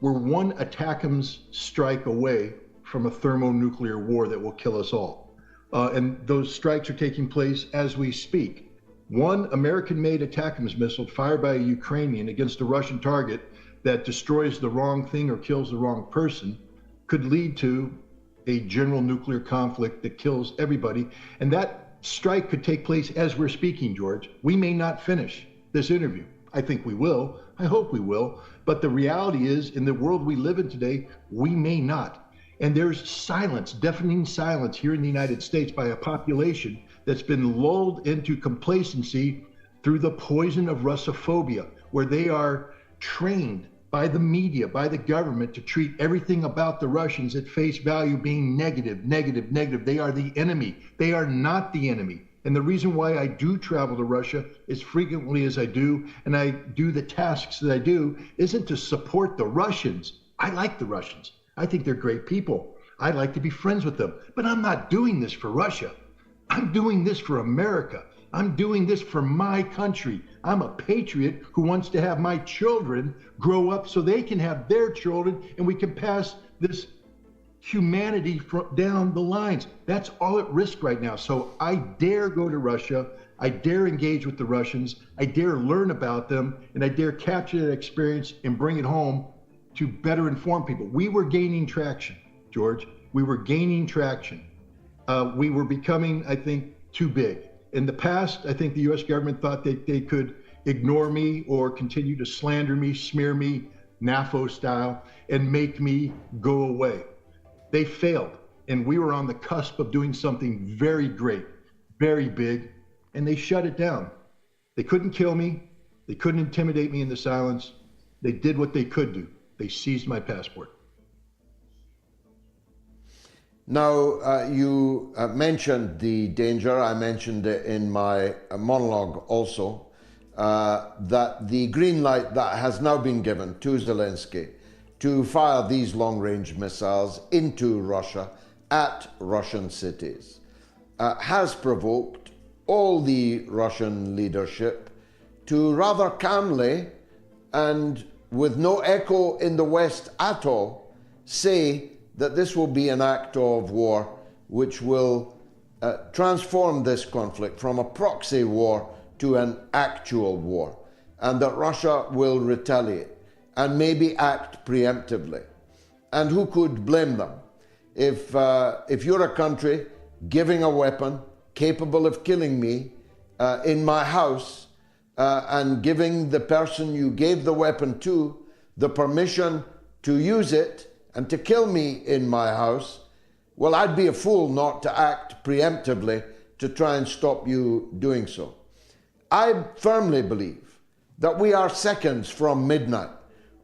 we're one ATACMS strike away from a thermonuclear war that will kill us all. And those strikes are taking place as we speak. One American-made ATACMS missile fired by a Ukrainian against a Russian target that destroys the wrong thing or kills the wrong person could lead to a general nuclear conflict that kills everybody. And that strike could take place as we're speaking, George. We may not finish this interview. I think we will. I hope we will. But the reality is, in the world we live in today, we may not. And there's silence, deafening silence here in the United States by a population that's been lulled into complacency through the poison of Russophobia, where they are trained by the media, by the government, to treat everything about the Russians at face value being negative, negative, negative. They are the enemy. They are not the enemy. And the reason why I do travel to Russia as frequently as I do, and I do the tasks that I do, isn't to support the Russians. I like the Russians. I think they're great people. I like to be friends with them. But I'm not doing this for Russia. I'm doing this for America. I'm doing this for my country. I'm a patriot who wants to have my children grow up so they can have their children, and we can pass this humanity down the lines. That's all at risk right now. So I dare go to Russia. I dare engage with the Russians. I dare learn about them, and I dare capture that experience and bring it home to better inform people. We were gaining traction, George. We were gaining traction. We were becoming, I think, too big. In the past, I think the US government thought that they could ignore me or continue to slander me, smear me, NAFO style, and make me go away. They failed, and we were on the cusp of doing something very great, very big, and they shut it down. They couldn't kill me. They couldn't intimidate me into silence. They did what they could do. They seized my passport. Now, you mentioned the danger. I mentioned it in my monologue also, that the green light that has now been given to Zelensky to fire these long-range missiles into Russia at Russian cities has provoked all the Russian leadership to rather calmly and with no echo in the West at all say that this will be an act of war which will transform this conflict from a proxy war to an actual war, and that Russia will retaliate and maybe act preemptively. And who could blame them? If you're a country giving a weapon capable of killing me in my house and giving the person you gave the weapon to the permission to use it and to kill me in my house, well, I'd be a fool not to act preemptively to try and stop you doing so. I firmly believe that we are seconds from midnight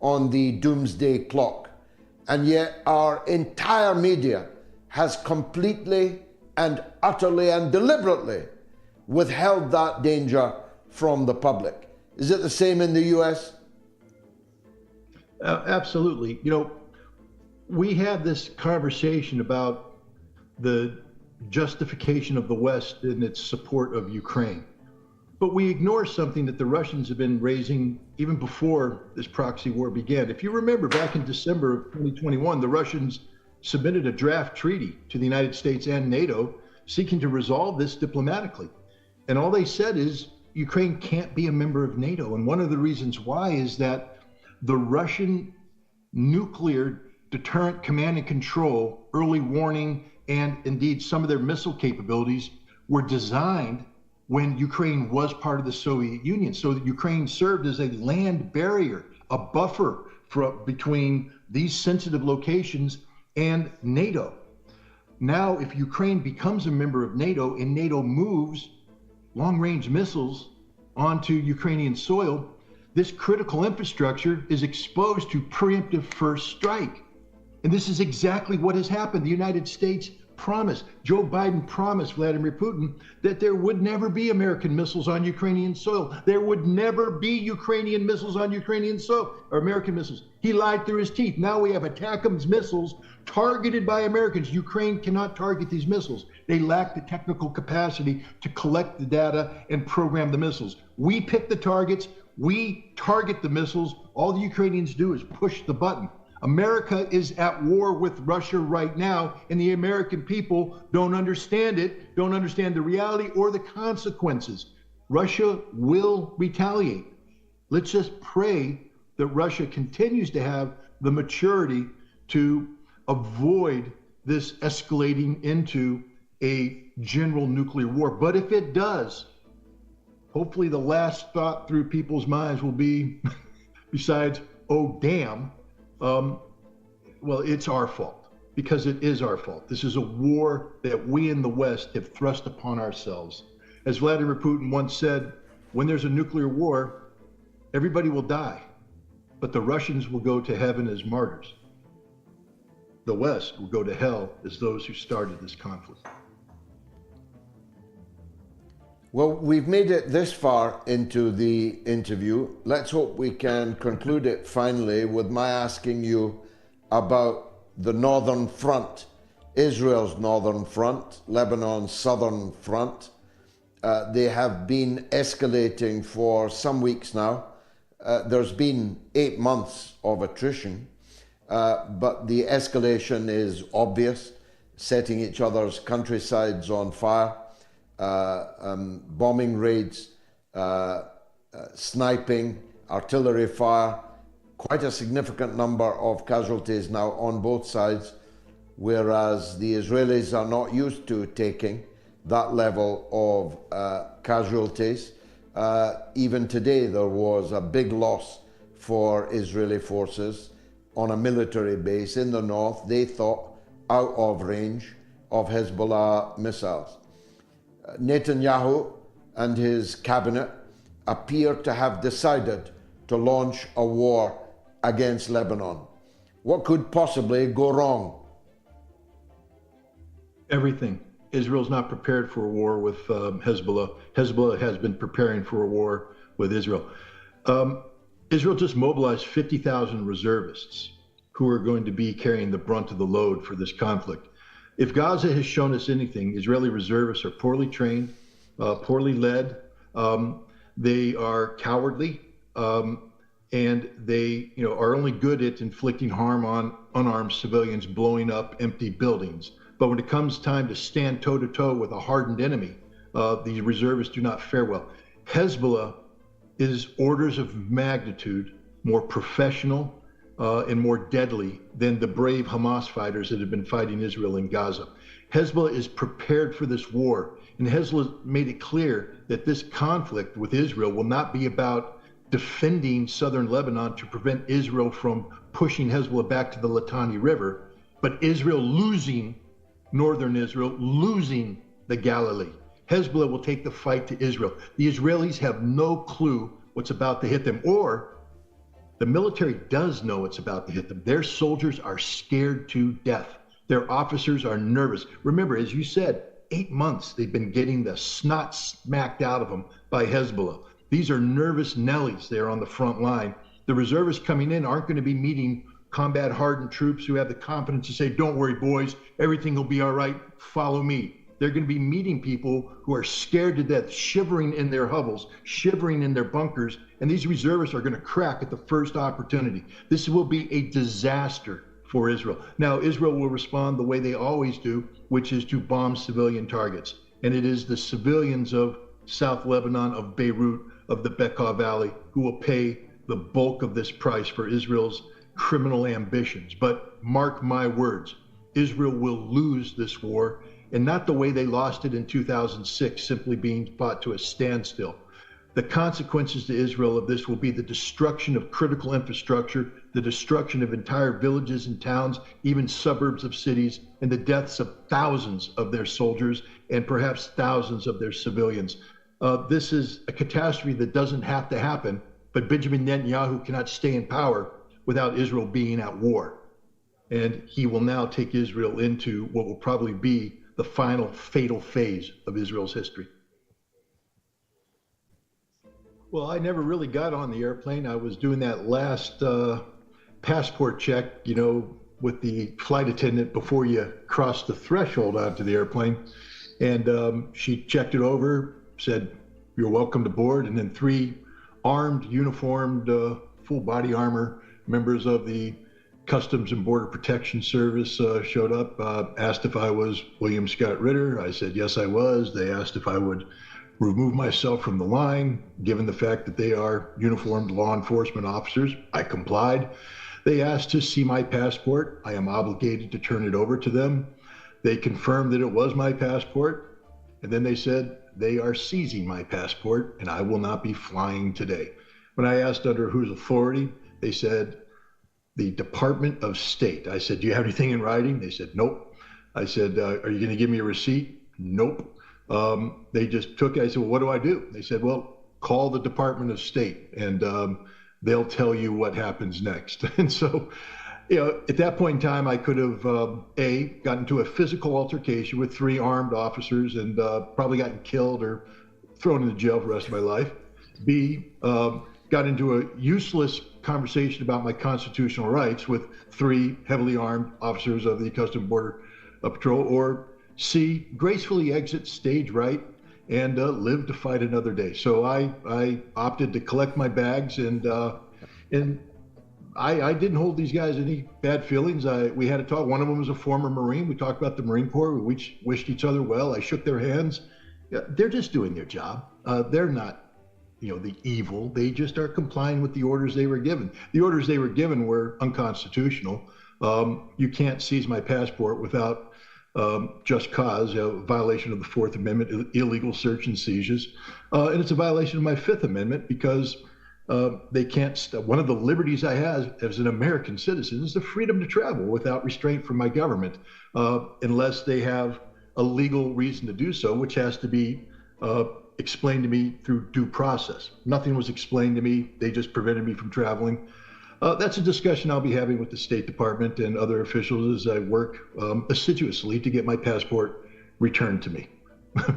on the doomsday clock, and yet our entire media has completely and utterly and deliberately withheld that danger from the public. Is it the same in the US? Absolutely. You know, we had this conversation about the justification of the West in its support of Ukraine. But we ignore something that the Russians have been raising even before this proxy war began. If you remember, back in December of 2021, the Russians submitted a draft treaty to the United States and NATO seeking to resolve this diplomatically. And all they said is Ukraine can't be a member of NATO. And one of the reasons why is that the Russian nuclear deterrent command and control, early warning, and indeed some of their missile capabilities were designed when Ukraine was part of the Soviet Union. So that Ukraine served as a land barrier, a buffer between these sensitive locations and NATO. Now, if Ukraine becomes a member of NATO and NATO moves long-range missiles onto Ukrainian soil, this critical infrastructure is exposed to preemptive first strike. And this is exactly what has happened. The United States promised, Joe Biden promised Vladimir Putin that there would never be American missiles on Ukrainian soil. There would never be Ukrainian missiles on Ukrainian soil, or American missiles. He lied through his teeth. Now we have ATACMS missiles targeted by Americans. Ukraine cannot target these missiles. They lack the technical capacity to collect the data and program the missiles. We pick the targets. We target the missiles. All the Ukrainians do is push the button. America is at war with Russia right now, and the American people don't understand it, don't understand the reality or the consequences. Russia will retaliate. Let's just pray that Russia continues to have the maturity to avoid this escalating into a general nuclear war. But if it does, hopefully the last thought through people's minds will be, besides, oh, damn, well, it's our fault, because it is our fault. This is a war that we in the West have thrust upon ourselves. As Vladimir Putin once said, when there's a nuclear war, everybody will die, but the Russians will go to heaven as martyrs. The West will go to hell as those who started this conflict. Well, we've made it this far into the interview. Let's hope we can conclude it finally with my asking you about the northern front, Israel's northern front, Lebanon's southern front. They have been escalating for some weeks now. There's been 8 months of attrition, but the escalation is obvious, setting each other's countrysides on fire. Bombing raids, sniping, artillery fire, quite a significant number of casualties now on both sides, whereas the Israelis are not used to taking that level of casualties. Even today there was a big loss for Israeli forces on a military base in the north, they thought out of range of Hezbollah missiles. Netanyahu and his cabinet appear to have decided to launch a war against Lebanon. What could possibly go wrong? Everything. Israel's not prepared for a war with Hezbollah. Hezbollah has been preparing for a war with Israel. Israel just mobilized 50,000 reservists who are going to be carrying the brunt of the load for this conflict. If Gaza has shown us anything, Israeli reservists are poorly trained, poorly led. They are cowardly, and they, are only good at inflicting harm on unarmed civilians, blowing up empty buildings. But when it comes time to stand toe-to-toe with a hardened enemy, these reservists do not fare well. Hezbollah is orders of magnitude more professional and more deadly than the brave Hamas fighters that have been fighting Israel in Gaza. Hezbollah is prepared for this war, and Hezbollah made it clear that this conflict with Israel will not be about defending southern Lebanon to prevent Israel from pushing Hezbollah back to the Litani River, but Israel losing northern Israel, losing the Galilee. Hezbollah will take the fight to Israel. The Israelis have no clue what's about to hit them, or the military does know it's about to hit them. Their soldiers are scared to death. Their officers are nervous. Remember, as you said, 8 months they've been getting the snot smacked out of them by Hezbollah. These are nervous Nellies there on the front line. The reservists coming in aren't going to be meeting combat hardened troops who have the confidence to say, don't worry, boys, everything will be all right, follow me. They're going to be meeting people who are scared to death, shivering in their hovels, shivering in their bunkers, and these reservists are going to crack at the first opportunity. This will be a disaster for Israel. Now, Israel will respond the way they always do, which is to bomb civilian targets. And it is the civilians of South Lebanon, of Beirut, of the Bekaa Valley, who will pay the bulk of this price for Israel's criminal ambitions. But mark my words, Israel will lose this war, and not the way they lost it in 2006, simply being fought to a standstill. The consequences to Israel of this will be the destruction of critical infrastructure, the destruction of entire villages and towns, even suburbs of cities, and the deaths of thousands of their soldiers and perhaps thousands of their civilians. This is a catastrophe that doesn't have to happen, but Benjamin Netanyahu cannot stay in power without Israel being at war. And he will now take Israel into what will probably be the final fatal phase of Israel's history. Well, I never really got on the airplane. I was doing that last passport check, with the flight attendant before you cross the threshold onto the airplane. And she checked it over, said, "You're welcome to board." And then 3 armed, uniformed, full body armor members of the Customs and Border Protection Service showed up, asked if I was William Scott Ritter. I said, yes, I was. They asked if I would remove myself from the line, given the fact that they are uniformed law enforcement officers. I complied. They asked to see my passport. I am obligated to turn it over to them. They confirmed that it was my passport. And then they said they are seizing my passport and I will not be flying today. When I asked under whose authority, they said, the Department of State. I said, do you have anything in writing? They said, nope. I said, are you going to give me a receipt? Nope. They just took it. I said, well, what do I do? They said, well, call the Department of State and they'll tell you what happens next. And so, at that point in time, I could have, gotten into a physical altercation with 3 armed officers and probably gotten killed or thrown into jail for the rest of my life. B, got into a useless conversation about my constitutional rights with 3 heavily armed officers of the Customs Border Patrol, or C, gracefully exit stage right and live to fight another day. So I opted to collect my bags, and I didn't hold these guys any bad feelings. We had a talk. One of them was a former Marine. We talked about the Marine Corps. We wished each other well. I shook their hands. Yeah, they're just doing their job. They're not the evil. They just are complying with the orders they were given. The orders they were given were unconstitutional. You can't seize my passport without just cause, a violation of the Fourth Amendment, illegal search and seizures. And it's a violation of my Fifth Amendment because they can't, one of the liberties I have as an American citizen is the freedom to travel without restraint from my government, unless they have a legal reason to do so, which has to be explained to me through due process. Nothing was explained to me. They just prevented me from traveling. That's a discussion I'll be having with the State Department and other officials as I work assiduously to get my passport returned to me.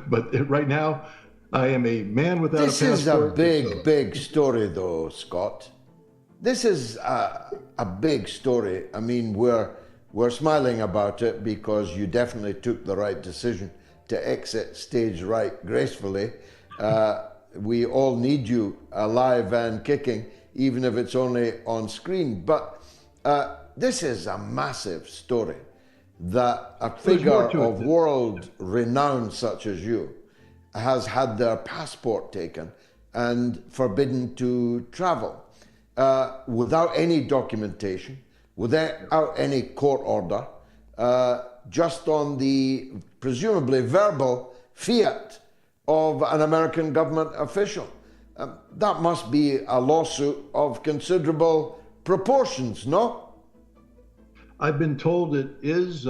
But right now, I am a man without a passport. This is a big story, though, Scott. This is a big story. I mean, we're smiling about it because you definitely took the right decision to exit stage right gracefully. We all need you alive and kicking, even if it's only on screen. But this is a massive story that a figure of world renown such as you has had their passport taken and forbidden to travel without any documentation, without any court order, just on the presumably verbal fiat of an American government official. That must be a lawsuit of considerable proportions, no? I've been told it is,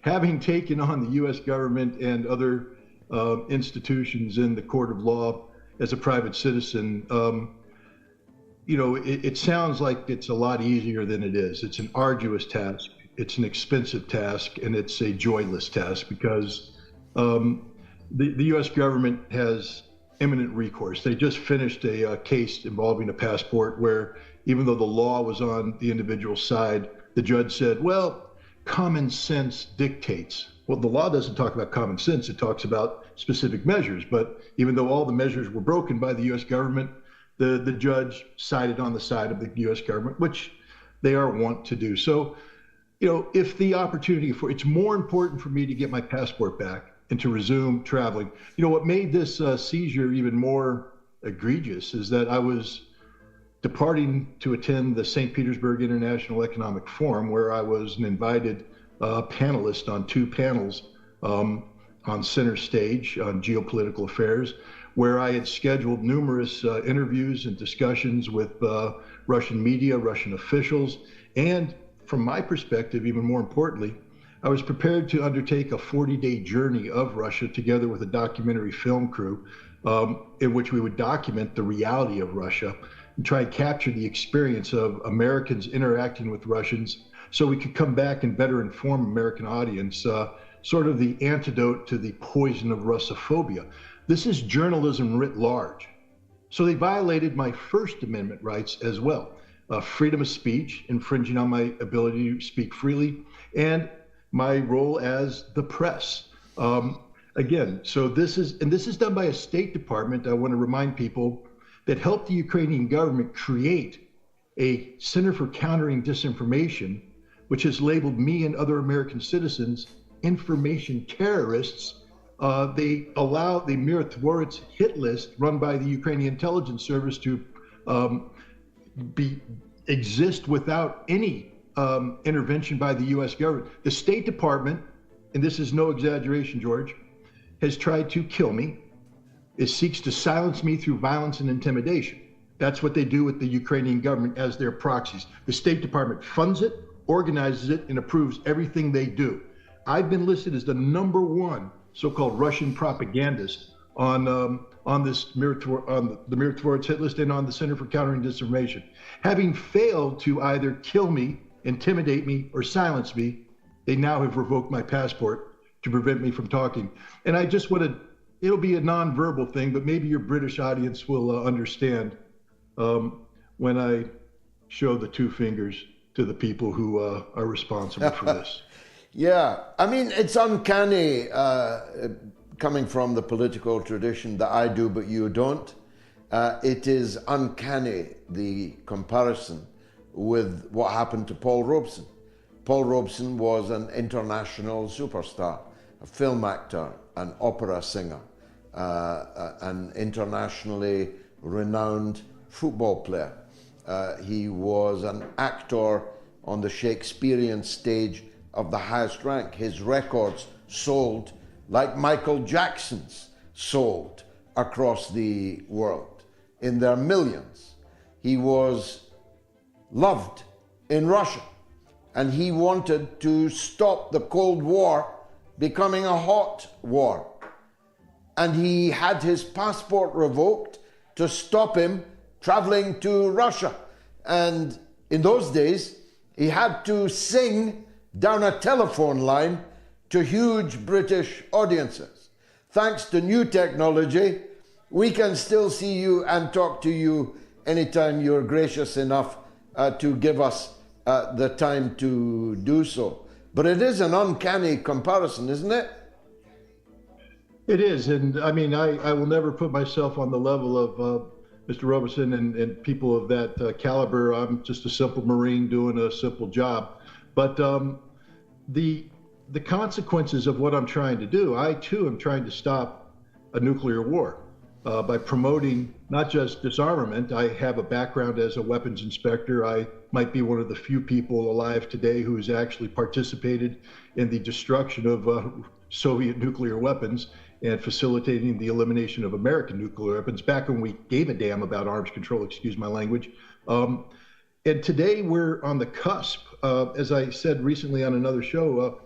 having taken on the U.S. government and other institutions in the court of law as a private citizen, it sounds like it's a lot easier than it is. It's an arduous task, it's an expensive task, and it's a joyless task because the U.S. government has imminent recourse. They just finished a case involving a passport where, even though the law was on the individual side, the judge said, well, common sense dictates. Well, the law doesn't talk about common sense. It talks about specific measures. But even though all the measures were broken by the U.S. government, the judge sided on the side of the U.S. government, which they are wont to do. So, if the opportunity it's more important for me to get my passport back and to resume traveling. What made this seizure even more egregious is that I was departing to attend the St. Petersburg International Economic Forum, where I was an invited panelist on 2 panels on center stage on geopolitical affairs, where I had scheduled numerous interviews and discussions with Russian media, Russian officials, and from my perspective, even more importantly, I was prepared to undertake a 40-day journey of Russia together with a documentary film crew in which we would document the reality of Russia and try and capture the experience of Americans interacting with Russians so we could come back and better inform American audience, sort of the antidote to the poison of Russophobia. This is journalism writ large. So they violated my First Amendment rights as well. Freedom of speech, infringing on my ability to speak freely, and my role as the press. Again, so this is done by a State Department, I want to remind people, that helped the Ukrainian government create a Center for Countering Disinformation, which has labeled me and other American citizens information terrorists. They Mirotvorets hit list run by the Ukrainian intelligence service to exist without any intervention by the U.S. government. The State Department, and this is no exaggeration, George, has tried to kill me. It seeks to silence me through violence and intimidation. That's what they do with the Ukrainian government as their proxies. The State Department funds it, organizes it, and approves everything they do. I've been listed as the #1 so-called Russian propagandist on the Mirotvorets hit list and on the Center for Countering Disinformation. Having failed to either kill me, intimidate me, or silence me, they now have revoked my passport to prevent me from talking. And I just want to, it'll be a non-verbal thing, but maybe your British audience will understand when I show the 2 fingers to the people who are responsible for this. Yeah, I mean, it's uncanny coming from the political tradition that I do, but you don't. It is uncanny, the comparison with what happened to Paul Robeson. Paul Robeson was an international superstar, a film actor, an opera singer, an internationally renowned football player. He was an actor on the Shakespearean stage of the highest rank. His records sold like Michael Jackson's sold across the world in their millions. He was loved in Russia, and he wanted to stop the Cold War becoming a hot war. And he had his passport revoked to stop him traveling to Russia. And in those days, he had to sing down a telephone line to huge British audiences. Thanks to new technology, we can still see you and talk to you anytime you're gracious enough to give us the time to do so. But it is an uncanny comparison, isn't it? It is, and I mean, I will never put myself on the level of Mr. Robeson and people of that caliber. I'm just a simple Marine doing a simple job. But the consequences of what I'm trying to do, I too am trying to stop a nuclear war by promoting not just disarmament. I have a background as a weapons inspector. I might be one of the few people alive today who has actually participated in the destruction of Soviet nuclear weapons and facilitating the elimination of American nuclear weapons back when we gave a damn about arms control, excuse my language. And today we're on the cusp, as I said recently on another show,